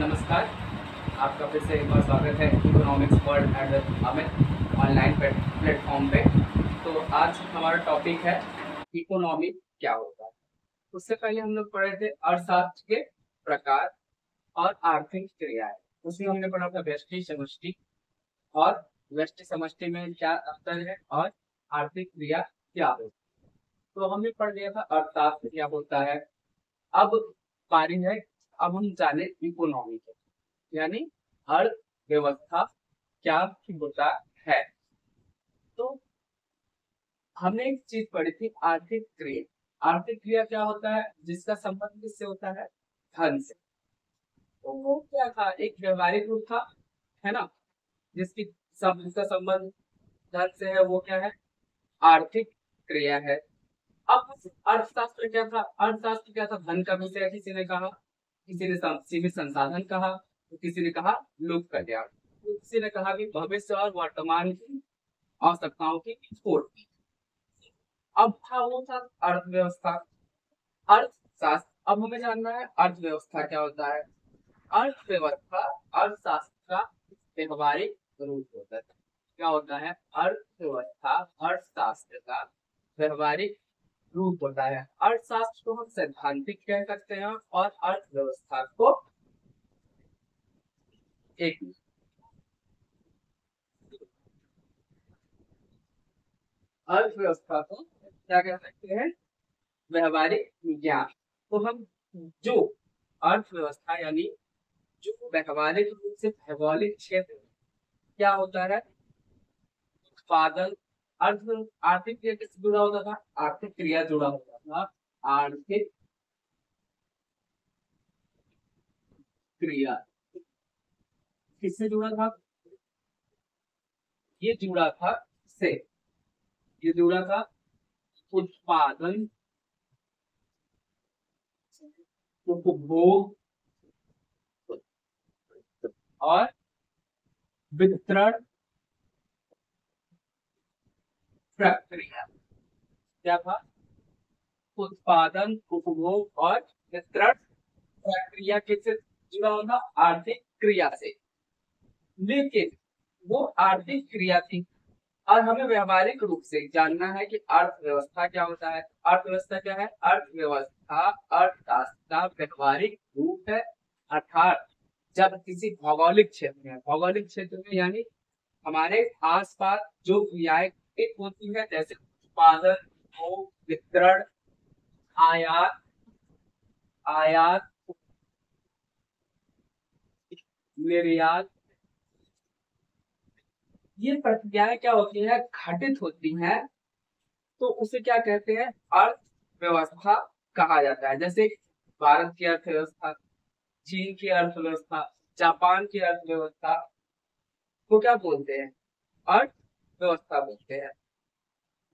नमस्कार। आपका फिर से एक बार स्वागत है economics world at Amit online platform पे। तो आज हमारा टॉपिक है इकोनॉमी क्या होता है। उससे पहले हम लोग पढ़े थे अर्थशास्त्र के प्रकार और आर्थिक क्रियाएं। उसमें हमने पढ़ा था व्यष्टि समष्टि और व्यष्टि समष्टि में क्या अंतर है और आर्थिक क्रिया क्या होती है। तो हमने पढ़ लिया था अर्थशास्त्र क्या होता है। अब बारी है, अब हम जाने इकोनॉमी के यानी अर्थव्यवस्था क्या होता है। तो हमने एक चीज पढ़ी थी आर्थिक क्रिया। आर्थिक क्रिया क्या होता है? जिसका संबंध किससे होता है? धन से। तो वो क्या था? एक व्यवहारिक रूप था, है ना, जिसकी जिसका संबंध धन से है। वो क्या है? आर्थिक क्रिया है। अब अर्थशास्त्र क्या था? अर्थशास्त्र क्या था? धन का विषय किसी ने कहा, किसी ने सीमित संसाधन कहा, तो किसी ने कहा लोक कल्याण, तो किसी ने कहा कि भविष्य और वर्तमान की आवश्यकताओं की पूर्ति। अब था वो था अर्थव्यवस्था, अर्थशास्त्र। अब हमें जानना है अर्थव्यवस्था क्या होता है। अर्थव्यवस्था अर्थशास्त्र का व्यवहारिक रूप होता है। क्या होता है? अर्थव्यवस्था अर्थशास्त्र का व्यवहारिक रूप होता है। अर्थशास्त्र को हम सैद्धांतिक कह सकते हैं और अर्थव्यवस्था को एक अर्थव्यवस्था को क्या कह सकते हैं? व्यवहारिक विज्ञान। तो हम जो अर्थव्यवस्था यानी जो व्यवहारिक रूप से भौगोलिक क्षेत्र क्या होता है? उत्पादन। अर्थ आर्थिक क्रिया किससे जुड़ा होता था? आर्थिक क्रिया जुड़ा होता था। आर्थिक क्रिया किससे जुड़ा था? ये जुड़ा था से ये जुड़ा था उत्पादन, उपभोग और वितरण प्रक्रिया। क्या था? उत्पादन, उपभोग और वितरण प्रक्रिया किससे जुड़ा होगा? आर्थिक क्रिया से। लेकिन वो आर्थिक क्रिया थी और हमें व्यवहारिक रूप से जानना है कि अर्थव्यवस्था क्या होता है। अर्थव्यवस्था क्या है? अर्थव्यवस्था अर्थशास्त्र का व्यवहारिक रूप है। अर्थात जब किसी भौगोलिक क्षेत्र में यानी हमारे आसपास जो क्रियाएं होती है, जैसे उत्पादन, उपभोग, वितरण, आयात आयात निर्यात, ये प्रक्रियाएं क्या होती है? घटित होती हैं। तो उसे क्या कहते हैं? अर्थव्यवस्था कहा जाता है। जैसे भारत की अर्थव्यवस्था, चीन की अर्थव्यवस्था, जापान की अर्थव्यवस्था को क्या बोलते हैं? अर्थव्यवस्था बोलते हैं।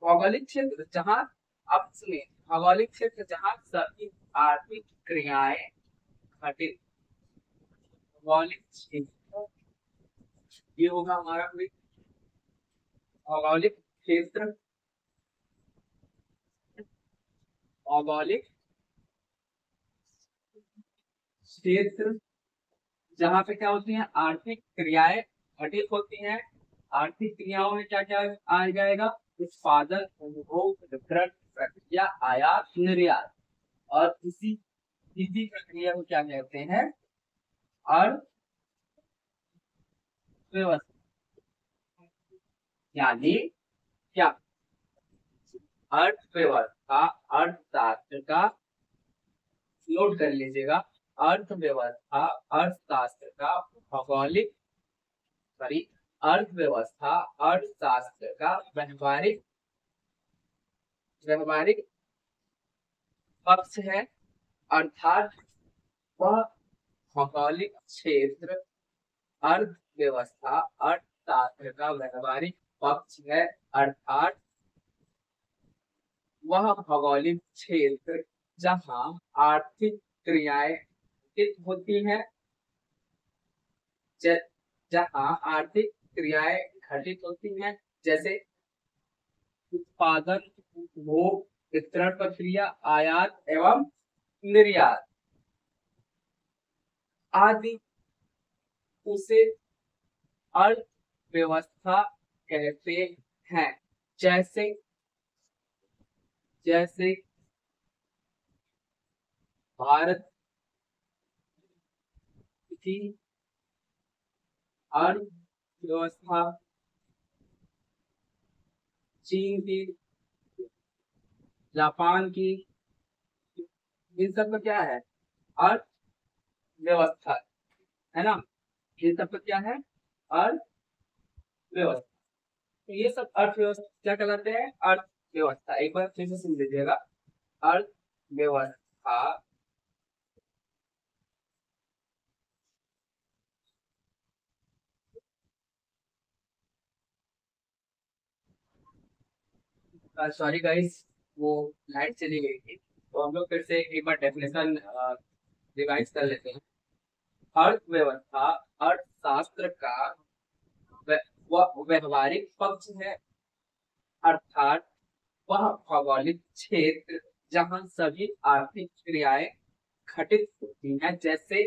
भौगोलिक क्षेत्र जहाँ, अब सुनिए, भौगोलिक क्षेत्र जहाँ सभी आर्थिक क्रियाएं घटित, भौगोलिक क्षेत्र ये होगा हमारा कोई भौगोलिक क्षेत्र। भौगोलिक क्षेत्र जहाँ पे क्या होती है? आर्थिक क्रियाएं घटित होती हैं। आर्थिक क्रियाओं में क्या क्या आ जाएगा? उत्पादन, उपभोग, वितरण प्रक्रिया, आयात निर्यात। और इसी इसी प्रक्रिया को क्या कहते हैं? अर्थव्यवस्था। यानी क्या? अर्थव्यवस्था अर्थशास्त्र का, नोट कर लीजिएगा, अर्थव्यवस्था अर्थशास्त्र का भौगोलिक, सॉरी, अर्थव्यवस्था अर्थशास्त्र का व्यवहारिक व्यवहारिक पक्ष है। अर्थात वह भौगोलिक क्षेत्र अर्थव्यवस्था अर्थशास्त्र का व्यवहारिक पक्ष है। अर्थात वह भौगोलिक क्षेत्र जहाँ आर्थिक क्रियाएं होती हैं, जहाँ आर्थिक क्रियाएं घटित होती हैं, जैसे उत्पादन, उपभोग, वितरण प्रक्रिया, आयात एवं निर्यात आदि उसे अर्थव्यवस्था कहते हैं। जैसे जैसे भारत की अर्थव्यवस्था, चीन की, जापान की, इन सब का क्या है? अर्थव्यवस्था, है ना? इन सब का क्या है? अर्थव्यवस्था। तो ये सब अर्थव्यवस्था क्या कहलाते हैं? अर्थव्यवस्था। एक बार फिर से सुन लीजिएगा, अर्थव्यवस्था। सॉरी गाइस, वो लाइट चली गई थी, तो हम लोग फिर से एक बार डेफिनेशन रिवाइज कर लेते हैं। अर्थव्यवस्था अर्थशास्त्र का वह व्यवहारिक पक्ष है, अर्थात वह भौगोलिक क्षेत्र जहां सभी आर्थिक क्रियाएं घटित होती हैं, जैसे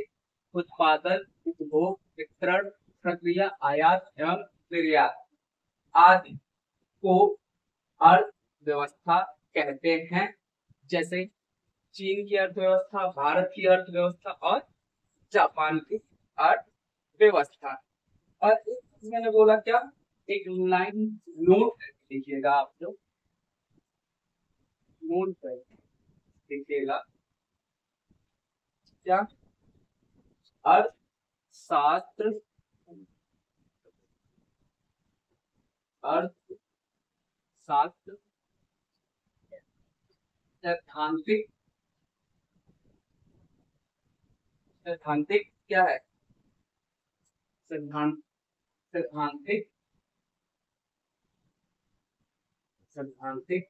उत्पादन, उपभोग, वितरण, प्रक्रिया, आयात एवं निर्यात आदि को अर्थव्यवस्था कहते हैं। जैसे चीन की अर्थव्यवस्था, भारत की अर्थव्यवस्था और जापान की अर्थव्यवस्था। और एक मैंने बोला क्या, एक लाइन नोट करके लिखिएगा आप लोग, नोट करके लिखिएगा क्या, अर्थशास्त्र, अर्थशास्त्र सैद्धांतिक, सैद्धांतिक क्या है? सिद्धांत, सैद्धांतिक, सैद्धांतिक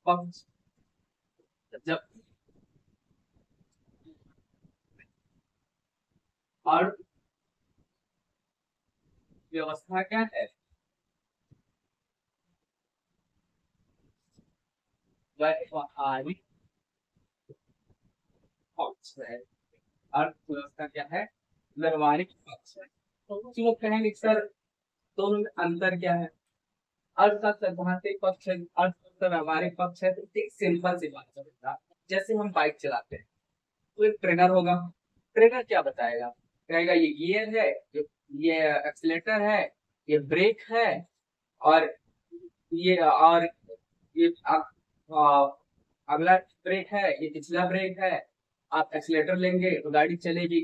पक्ष। जब अर्थव्यवस्था क्या है? व्यवहारिक पक्ष है। अर्थव्यवस्था क्या है? व्यवहारिक पक्ष है। तो कुछ लोग कहेंगे सर दोनों में अंतर क्या है? अर्थ का सैद्धांतिक पक्ष है, अर्थ का व्यवहारिक पक्ष है। तो एक सिंपल सी बात है, जैसे हम बाइक चलाते हैं तो एक ट्रेनर होगा, ट्रेनर क्या बताएगा? कहेगा ये गियर है, ये एक्सीलेटर है, ये ब्रेक है, और और ये अगला ब्रेक है, ये पिछला ब्रेक है। आप एक्सीलेटर लेंगे तो गाड़ी चलेगी,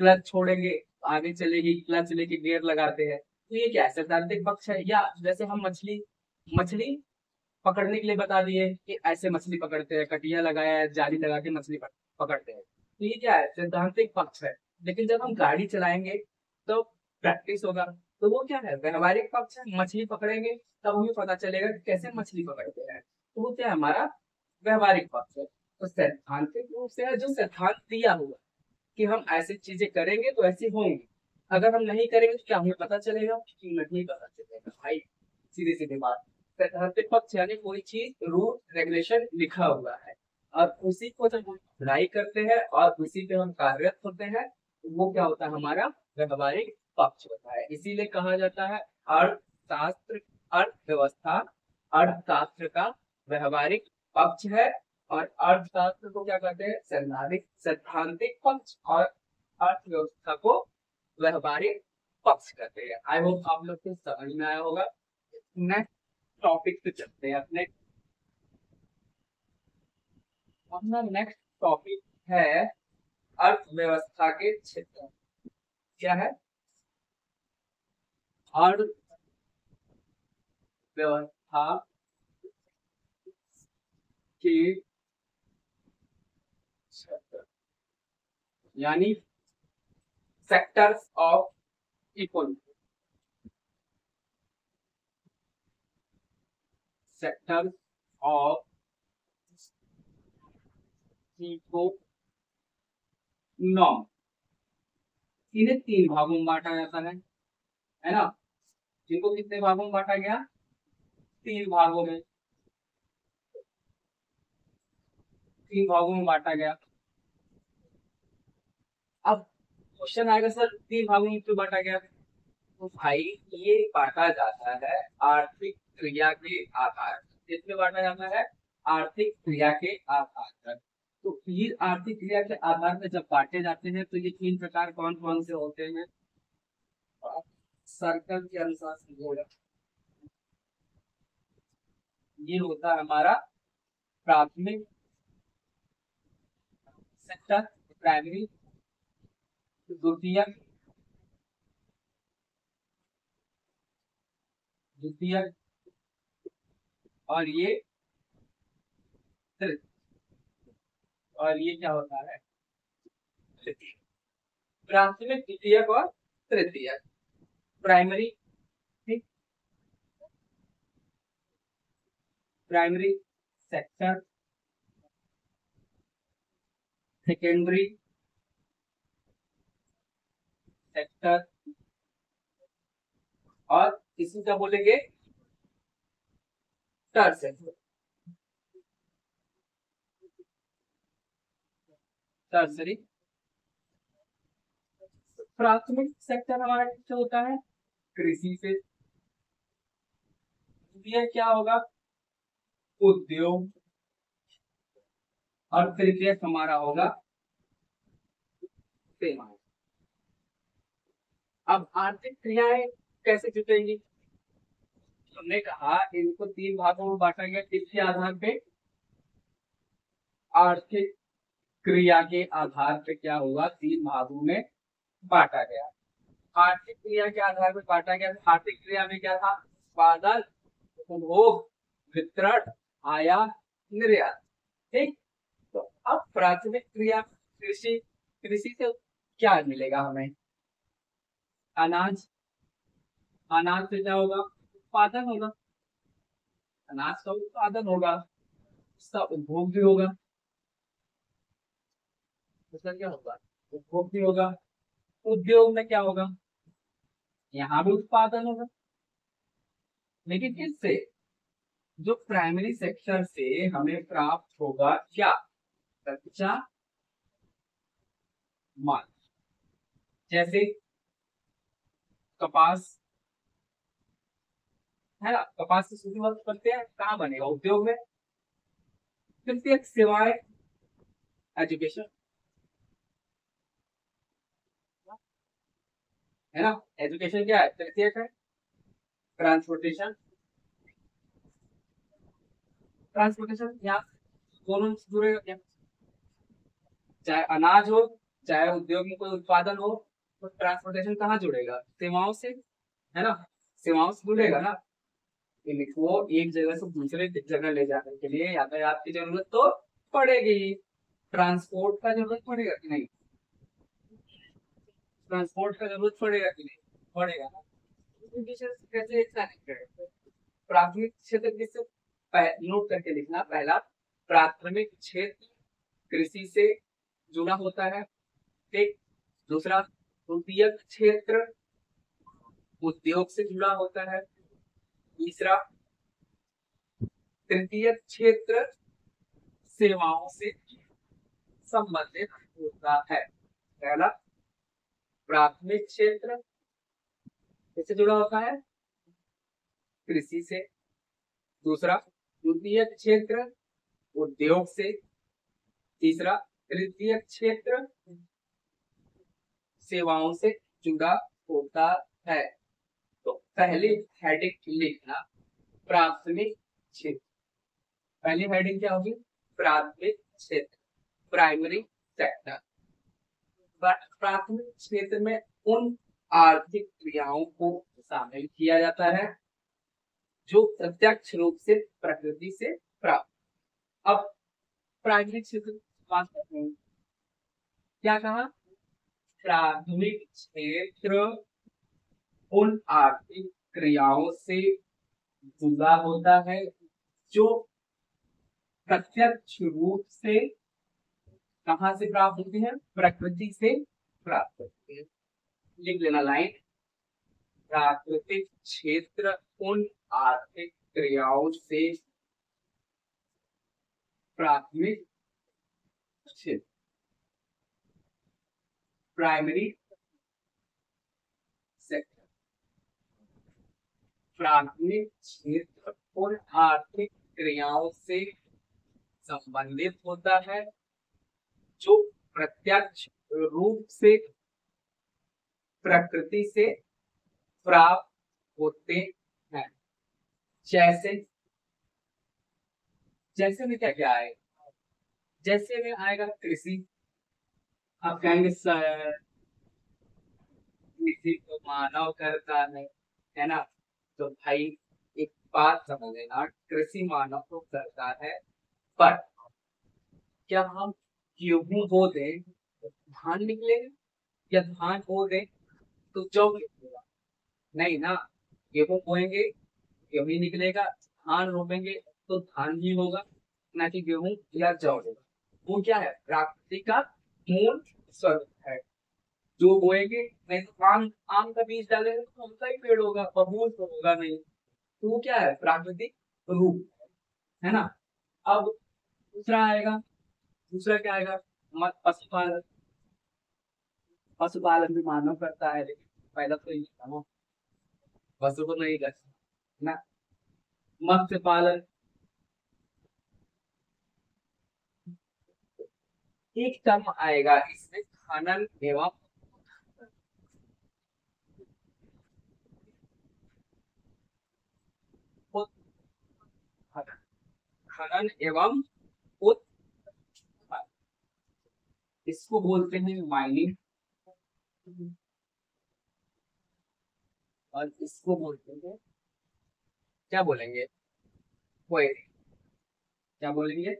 क्लच छोड़ेंगे तो आगे चलेगी, क्लच लेके गियर लगाते हैं। तो ये क्या है? सैद्धांतिक पक्ष है। या जैसे हम मछली मछली पकड़ने के लिए बता दिए कि ऐसे मछली पकड़ते हैं, कटिया लगाया है, जाली लगा के मछली पकड़ते हैं, तो ये क्या है? सैद्धांतिक पक्ष है। लेकिन जब हम गाड़ी चलाएंगे तो प्रैक्टिस होगा, तो वो क्या है? व्यवहारिक पक्ष है। मछली पकड़ेंगे तब हमें पता चलेगा कि कैसे मछली पकड़ते हैं, तो वो क्या है? हमारा व्यवहारिक पक्ष है। तो सैद्धांतिक रूप से है जो सिद्धांत दिया हुआ कि हम ऐसी चीजें करेंगे तो ऐसी होंगी, अगर हम नहीं करेंगे तो क्या हमें पता चलेगा? कि नहीं पता चलेगा भाई, सीधी सीधी बात। सैद्धांतिक पक्ष यानी कोई चीज रूल रेगुलेशन लिखा हुआ है, और उसी को जब हम अप्लाई करते हैं और उसी पे हम कार्यरत होते हैं, तो वो क्या होता है? हमारा व्यवहारिक पक्ष होता है। इसीलिए कहा जाता है अर्थशास्त्र, अर्थव्यवस्था अर्थशास्त्र का व्यवहारिक पक्ष है। और अर्थशास्त्र को क्या कहते हैं? सैद्धांतिक, सैद्धांतिक पक्ष, और अर्थव्यवस्था को व्यवहारिक पक्ष कहते हैं। आई होप आप लोग को समझ में आया होगा। नेक्स्ट टॉपिक पे चलते हैं अपने। अपना नेक्स्ट टॉपिक है अर्थव्यवस्था के क्षेत्र। क्या है? अर्थव्यवस्था के क्षेत्र, यानी sectors of economy, sectors of economy. इन्हें तीन भागों में बांटा जाता है ना? जिनको कितने भागों में बांटा गया? तीन भागों में, तीन भागों में बांटा गया। क्वेश्चन आएगा सर तीन भागों में क्यों बांटा गया? तो भाई ये बांटा जाता है आर्थिक क्रिया के आधार पर। किसमें बांटा जाता है? आर्थिक क्रिया के आधार पर। तो ये आर्थिक क्रिया के आधार पर जब बांटे जाते हैं तो ये तीन प्रकार कौन कौन से होते हैं? सर्कल के अनुसार समझेगा। ये होता है हमारा प्राथमिक सेक्टर, प्राइमरी, द्वितीयक, द्वितीयक और ये तृतीय। और ये क्या होता है? तृतीय। प्राथमिक, द्वितीयक और तृतीयक। प्राइमरी, ठीक, प्राइमरी सेक्टर, सेकेंडरी सेक्टर और इसी का बोलेंगे टर्सरी। टर्सरी। प्राथमिक सेक्टर हमारा किससे होता है? कृषि से। द्वितीय क्या होगा? उद्योग। और तृतीय हमारा होगा सेवा। अब आर्थिक क्रियाएं कैसे जुटेंगी? हमने कहा इनको तीन भागों में बांटा गया। किसके आधार पे? आर्थिक क्रिया के आधार पे क्या हुआ? तीन भागों में बांटा गया। आर्थिक क्रिया के आधार पर बांटा गया। आर्थिक क्रिया में क्या था? उत्पादन, उपभोग, वितरण, आयात, निर्यात। ठीक। तो अब प्राथमिक क्रिया कृषि। कृषि से क्या मिलेगा हमें? अनाज। अनाज से क्या होगा? उत्पादन होगा। अनाज का उत्पादन होगा, उसका उपभोग भी होगा। उसका क्या होगा? उपभोग भी होगा। उद्योग में क्या होगा? यहाँ भी उत्पादन होगा। लेकिन इससे जो प्राइमरी सेक्टर से हमें प्राप्त होगा क्या? कच्चा माल। जैसे कपास, है ना? कपास की शुरुआत करते हैं कहाँ बनेगा? उद्योग में। तृतीय सेवाएं, एजुकेशन, है ना? एजुकेशन क्या है? तृतीय है। ट्रांसपोर्टेशन। ट्रांसपोर्टेशन यहाँ दोनों से जुड़ेगा क्या? चाहे अनाज हो, चाहे उद्योग में कोई उत्पादन हो, तो ट्रांसपोर्टेशन कहाँ जुड़ेगा? सेवाओं से, है ना? सेवाओं से जुड़ेगा ना। इनको एक जगह से दूसरे जगह ले जाने के लिए यातायात की जरूरत तो पड़ेगी। ट्रांसपोर्ट का जरूरत पड़ेगा कि नहीं? ट्रांसपोर्ट का जरूरत पड़ेगा कि नहीं? पड़ेगा ना। कैसे प्राथमिक क्षेत्र किससे? नोट करके लिखना। पहला, प्राथमिक क्षेत्र कृषि से जुड़ा होता है। ठीक। दूसरा, द्वितीयक क्षेत्र उद्योग से जुड़ा होता है। तीसरा, तृतीय क्षेत्र सेवाओं से संबंधित होता है। पहला, प्राथमिक क्षेत्र किससे जुड़ा होता है? कृषि से। दूसरा, द्वितीय क्षेत्र उद्योग से। तीसरा, तृतीय क्षेत्र सेवाओं से जुड़ा होता है। तो पहली हेडिंग लिखना, प्राथमिक क्षेत्र। पहली हेडिंग क्या होगी? प्राथमिक क्षेत्र, प्राइमरी सेक्टर। प्राथमिक क्षेत्र में उन आर्थिक क्रियाओं को शामिल किया जाता है जो प्रत्यक्ष रूप से प्रकृति से प्राप्त। अब प्राइमरी क्षेत्र बात करते हैं। क्या कहा? प्राथमिक क्षेत्र उन आर्थिक क्रियाओं से जुड़ा होता है जो प्रत्यक्ष रूप से कहां से प्राप्त होती है? प्रकृति से प्राप्त होती है। लिख लेना लाइन। प्राकृतिक क्षेत्र उन आर्थिक क्रियाओं से प्राथमिक क्षेत्र, प्राइमरी प्राथमिक क्षेत्र उन आर्थिक क्रियाओं से संबंधित होता है जो प्रत्यक्ष रूप से प्रकृति से प्राप्त होते हैं। जैसे जैसे में क्या क्या आएगा? जैसे में आएगा कृषि। आप कहेंगे सर कृषि तो मानव करता है ना? तो भाई एक बात समझ लेना, कृषि मानव तो करता है, पर क्या हम गेहूं बो दें तो धान निकलेगा, या धान बो दें तो जौ निकलेगा? नहीं ना। गेहूं बोएंगे गेहूं ही निकलेगा, धान रोपेंगे तो धान ही होगा, ना कि गेहूं या जौ होगा। वो क्या है? प्रकृति का मूल स्वरूप है। जो बोएंगे, नहीं तो आम आम का बीज डालेंगे तो आम का ही पेड़ होगा, बबूल तो होगा नहीं। तो वो क्या है? प्राकृतिक रूप है ना। अब दूसरा आएगा, दूसरा क्या आएगा? पशुपालन। पशुपालन भी मानव करता है, लेकिन पहला तो ये था ना, पशु को नहीं करता ना। मत्स्य पालन। एक टर्म आएगा इसमें, खनन एवं उत्खनन। खनन एवं उत्खनन, इसको बोलते हैं माइनिंग, और इसको बोलते हैं, क्या बोलेंगे? क्वेरी। क्या बोलेंगे?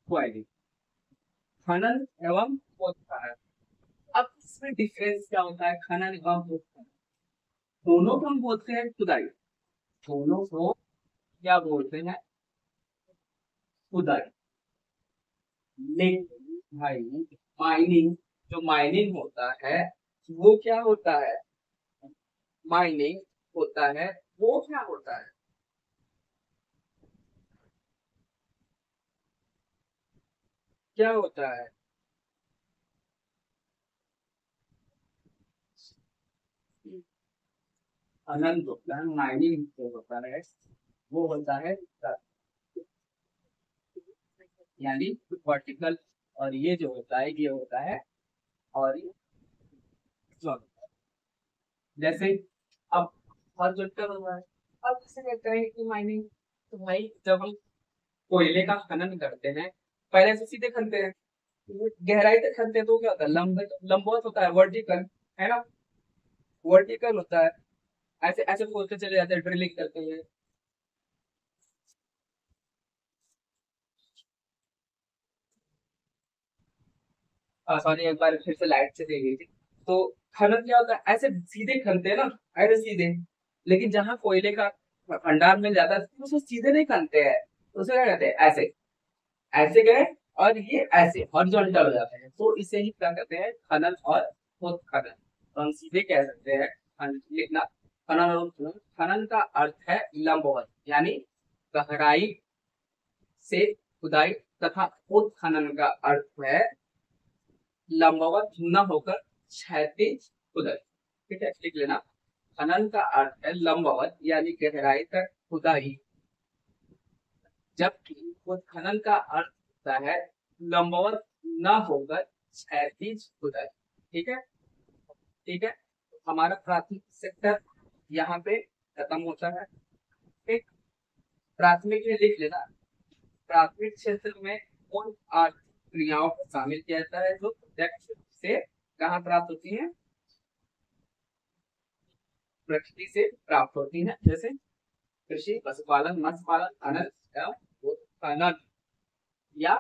क्वेरी। खनन एवं उत्खनन। अब इसमें डिफरेंस क्या होता है? खनन एवं उत्खनन दोनों को हम बोलते हैं खुदाई। दोनों को क्या बोलते हैं? खुदाई। लेकिन भाई माइनिंग, जो माइनिंग होता है वो क्या होता है? माइनिंग होता है, वो क्या होता है? क्या होता है? अनंत होता है। माइनिंग जो होता है वो होता है यानी वर्टिकल, और ये जो होता है ये होता है और जैसे अब हॉरिजॉन्टल हो रहा है। अब जैसे कहते हैं कि माइनिंग, तो भाई जब हम कोयले का खनन करते हैं, पहले से सीधे खनते हैं, गहराई तक खनते हैं तो क्या होता है? लंबवत होता है, वर्टिकल, है ना? वर्टिकल होता है, ऐसे ऐसे खोदते चले जाते हैं, ड्रिलिंग करते हैं। सॉरी, एक बार फिर से लाइट से देख लीजिए। तो खनन क्या होता है? ऐसे सीधे खनते हैं ना, ऐसे सीधे। लेकिन जहाँ कोयले का भंडार मिल जाता है तो उसे सीधे नहीं खनते हैं, उसे क्या कहते हैं? ऐसे ऐसे गए, और ये ऐसे हॉरिजॉन्टल हो जाते हैं, तो इसे ही क्या कहते हैं? खनन और उत्खनन। तो हम सीधे कह सकते हैं लिखना, खनन और उत्खनन। खनन का अर्थ है लंबवत, यानी गहराई से खुदाई, तथा उत्खनन का अर्थ है लंबवत न होकर क्षैतिज खुदाई। ठीक है, लिख लेना। खनन का अर्थ है लंबवत यानी गहराई तक खुदाई, जबकि उत्खनन का अर्थ होता है लंबवत न होकर क्षैतिज खुदाई। ठीक है, ठीक है। हमारा प्राथमिक सेक्टर यहाँ पे खत्म होता है। ठीक, प्राथमिक में लिख लेना। प्राथमिक क्षेत्र में उन आर्थिक क्रियाओं को शामिल किया जाता है जो प्रत्यक्ष रूप से कहाँ प्राप्त होती है? प्रकृति से प्राप्त होती है। जैसे कृषि, पशुपालन, मत्स्य पालन, खनन एवं उत्खनन, या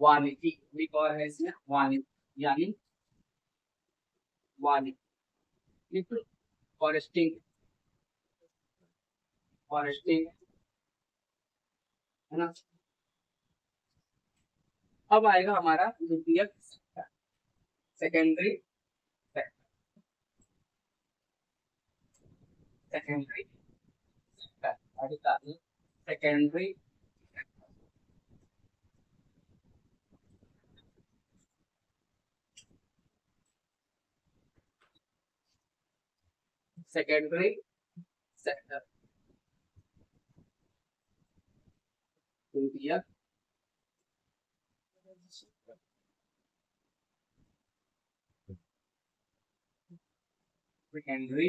वानिकी भी और है इसमें, वानिकी यानी वानिकी, फॉरेस्टिंग, फॉरेस्टिंग, है ना। अब आएगा हमारा द्वितीयक secondary secondary secondary secondary sector, द्वितीयक सेकेंडरी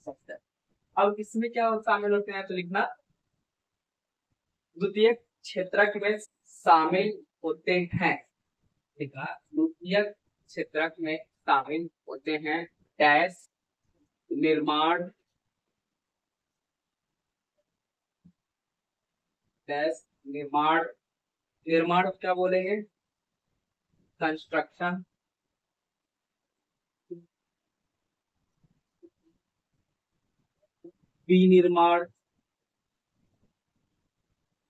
सेक्टर। अब इसमें क्या शामिल होते हैं तो लिखना, द्वितीयक क्षेत्रक में शामिल होते हैं, ठीक है, द्वितीयक क्षेत्रक में शामिल होते हैं डैश निर्माण, डैश निर्माण, निर्माण क्या बोलेंगे, कंस्ट्रक्शन, विनिर्माण,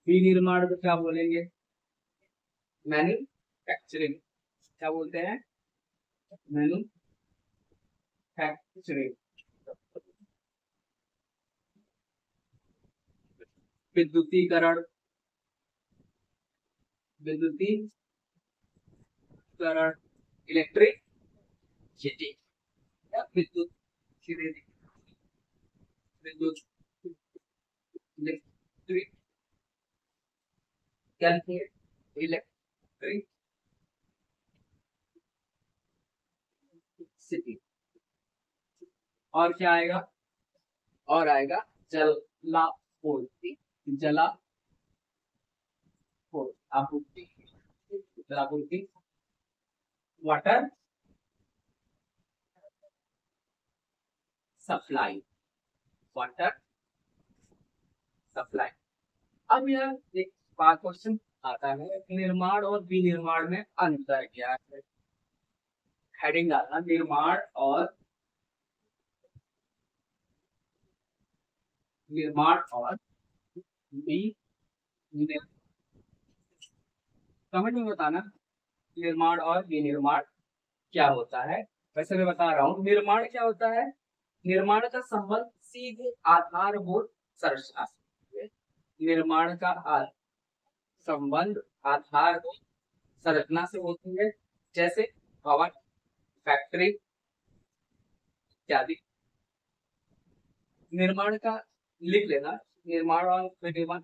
विनिर्माण को क्या बोलेंगे, मैन्युफैक्चरिंग, क्या बोलते हैं, मैन्युफैक्चरिंग, विद्युतीकरण, विद्युतीकरण इलेक्ट्रिसिटी, विद्युत विद्युत इलेक्ट्रिक इलेक्ट्रिसिटी। और क्या आएगा, और आएगा जलापूर्ति, आपूर्ति, जलापूर्ति, वाटर सप्लाई, वाटर सप्लाई। अब यह एक बात क्वेश्चन आता है, निर्माण और विनिर्माण में अंतर क्या है, हेडिंग डालना निर्माण और कमेंट में बताना निर्माण और विनिर्माण क्या होता है। वैसे मैं बता रहा हूँ निर्माण क्या होता है, निर्माण का संबंध सीधे आधारभूत संरचना से, निर्माण का संबंध आधारभूत संरचना से होती है, जैसे भवन, फैक्ट्री इत्यादि। निर्माण का लिख लेना, निर्माण और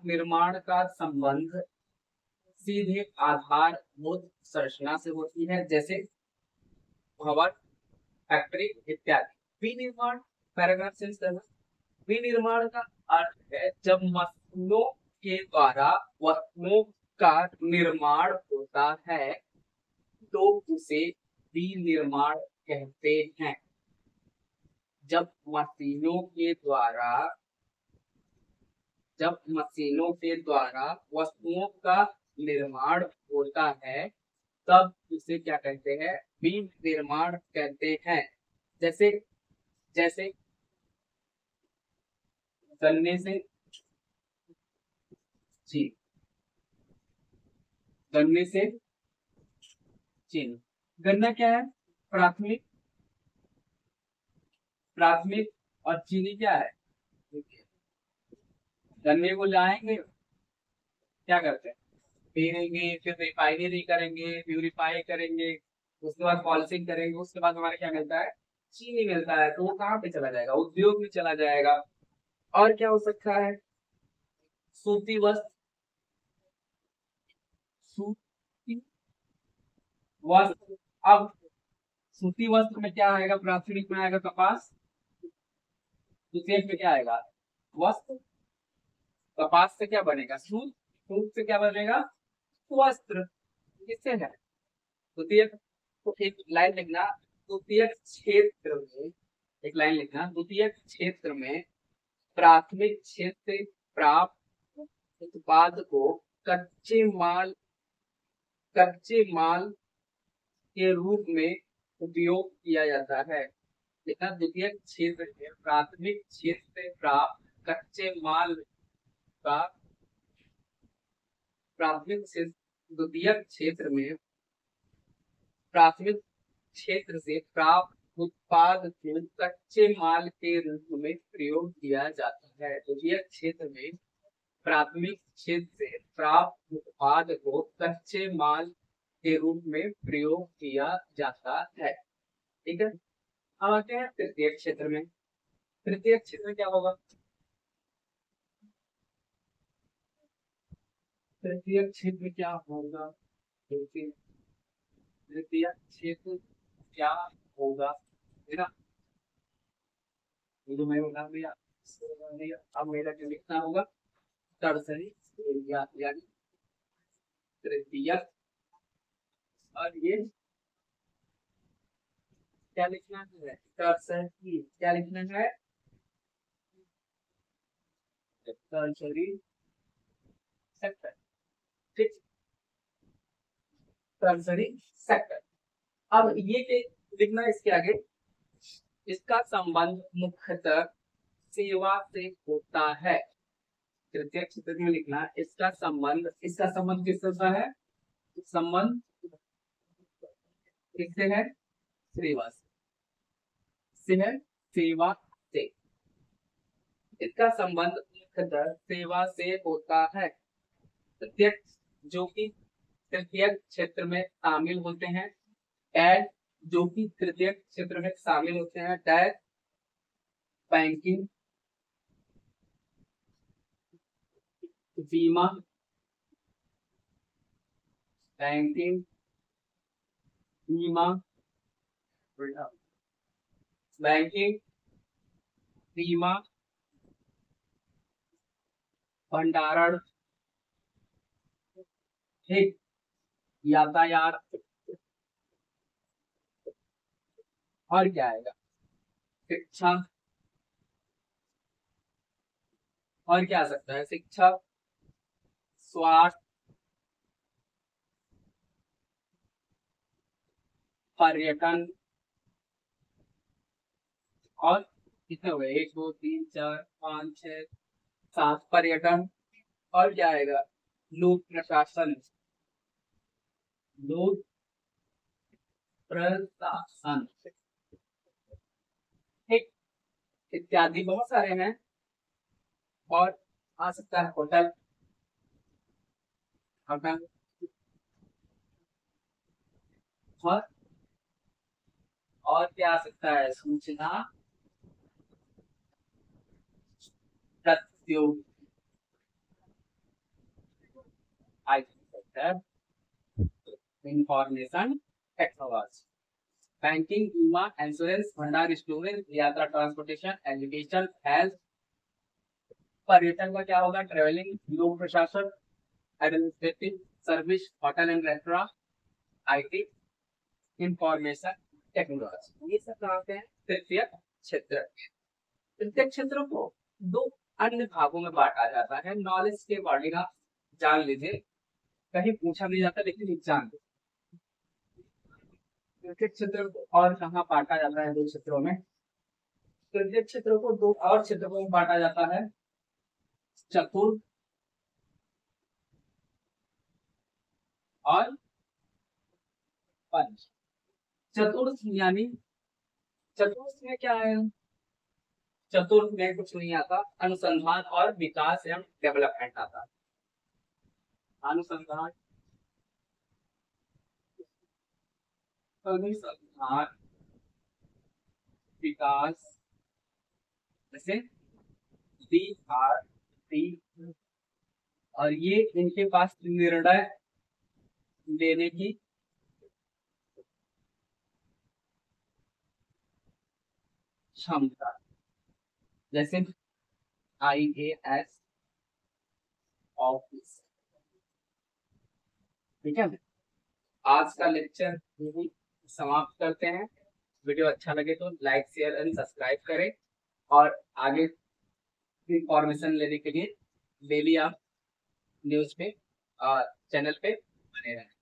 निर्माण का संबंध सीधे आधारभूत संरचना से होती है, जैसे भवन, फैक्ट्री इत्यादि। विनिर्माण, पैराग्राफ चेंज करना, विनिर्माण का अर्थ है जब मशीनों के द्वारा वस्तुओं का निर्माण होता है तो उसे विनिर्माण कहते हैं। जब मशीनों के द्वारा वस्तुओं का निर्माण होता है तब इसे क्या कहते हैं, विनिर्माण कहते हैं। जैसे गन्ने से चीनी, गन्ने से चीनी, गन्ना क्या है, प्राथमिक और चीनी क्या है, गन्ने को लाएंगे, क्या करते हैं, पीनेंगे, फिर रिफाइनरी करेंगे, प्यूरिफाई करेंगे, उसके बाद पॉलिशिंग करेंगे, उसके बाद हमारे क्या मिलता है, चीनी मिलता है। तो वो कहाँ पे चला जाएगा, उद्योग में चला जाएगा। और क्या हो सकता है, सूती वस्त्र, सूती वस्त्र। अब सूती वस्त्र में क्या आएगा, प्राथमिक में आएगा कपास, द्वितीयक में क्या आएगा, वस्त्र। कपास से क्या बनेगा, सूत, सूत से क्या बनेगा, वस्त्र, किससे है, द्वितीयक। तो एक लाइन लिखना, द्वितीयक क्षेत्र में, एक लाइन लिखना, द्वितीयक क्षेत्र में प्राथमिक क्षेत्र से प्राप्त उत्पाद को कच्चे माल के रूप में उपयोग किया जाता है। लिखना, द्वितीयक क्षेत्र में प्राथमिक क्षेत्र से प्राप्त कच्चे माल का, द्वितीयक क्षेत्र में प्राथमिक क्षेत्र से प्राप्त उत्पाद को कच्चे माल के रूप में प्रयोग किया जाता है। द्वितीयक क्षेत्र में प्राथमिक क्षेत्र से प्राप्त उत्पाद को कच्चे माल के रूप में प्रयोग किया जाता है, ठीक है। अब आते हैं तृतीयक क्षेत्र में। तृतीय क्षेत्र क्या होगा? तृतीय क्षेत्र क्या होगा? तृतीय तृतीय क्षेत्र क्या होगा, है ना? ये जो मैं बता दिया, अब मेरा जो लिखना होगा, टर्सरी एरिया यानी तृतीय। और ये क्या लिखना है? टर्सरी क्या लिखना है? Tertiary sector. ठीक, टर्सरी सेक्टर। अब ये लिखना है इसके आगे, इसका संबंध मुख्यतः सेवा से होता है। तृतीय क्षेत्र में लिखना है, इसका संबंध किससे होता है? संबंध किससे है? सेवा से है, सेवा से। इसका संबंध मुख्यतः सेवा से होता है। प्रत्यक्ष जो कि तृतीय क्षेत्र में शामिल होते हैं, डैश जो कि तृतीय क्षेत्र में शामिल होते हैं, डैश बैंकिंग, बीमा, बैंकिंग, बीमा, बैंकिंग, बीमा, भंडारण, ठीक, यातायात, और क्या आएगा? शिक्षा, और क्या आ सकता है? शिक्षा, स्वास्थ्य, पर्यटन, और कितने हुए? 1 2 3 4 5 6 7 पर्यटन। और क्या आएगा? लोक प्रशासन, लोक प्रशासन, ठीक, इत्यादि बहुत सारे हैं। और आ सकता है होटल, होटल, और क्या आ सकता है? सूचना प्रौद्योगिकी, इंफॉर्मेशन टेक्नोलॉजी, बैंकिंग, बीमा, इंश्योरेंस, भंडार स्टोरेज, यात्रा ट्रांसपोर्टेशन, एजुकेशन, हेल्थ। पर्यटन का क्या होगा? ट्रेवलिंग, लोक प्रशासन, administrative service, hotel and restaurant, IT, information technology. ये सब कहाँ के हैं? तृतीय क्षेत्र। तृतीय क्षेत्र को दो अन्य भागों में बांटा जाता है। नॉलेज के अकॉर्डिंग आप जान लीजिए, कहीं पूछा नहीं जाता लेकिन एग्जाम, तृतीय क्षेत्र को और कहाँ बांटा जाता है? दो क्षेत्रों में। तृतीय क्षेत्र को दो और क्षेत्रों में बांटा जाता है, चतुर्थ और पंच। चतुर्थ यानी, चतुर्थ में क्या है? चतुर्थ में कुछ नहीं आता, अनुसंधान और विकास एवं डेवलपमेंट आता है। अनुसंधान, अनुसंधान, विकास, जैसे DRT। और ये इनके पास निर्णय लेने की क्षमता, जैसे IAS ऑफिस। ठीक है, आज का लेक्चर यही समाप्त करते हैं। वीडियो अच्छा लगे तो लाइक शेयर एंड सब्सक्राइब करें, और आगे इंफॉर्मेशन लेने के लिए डेली आप न्यूज पे और चैनल पे बने रहें।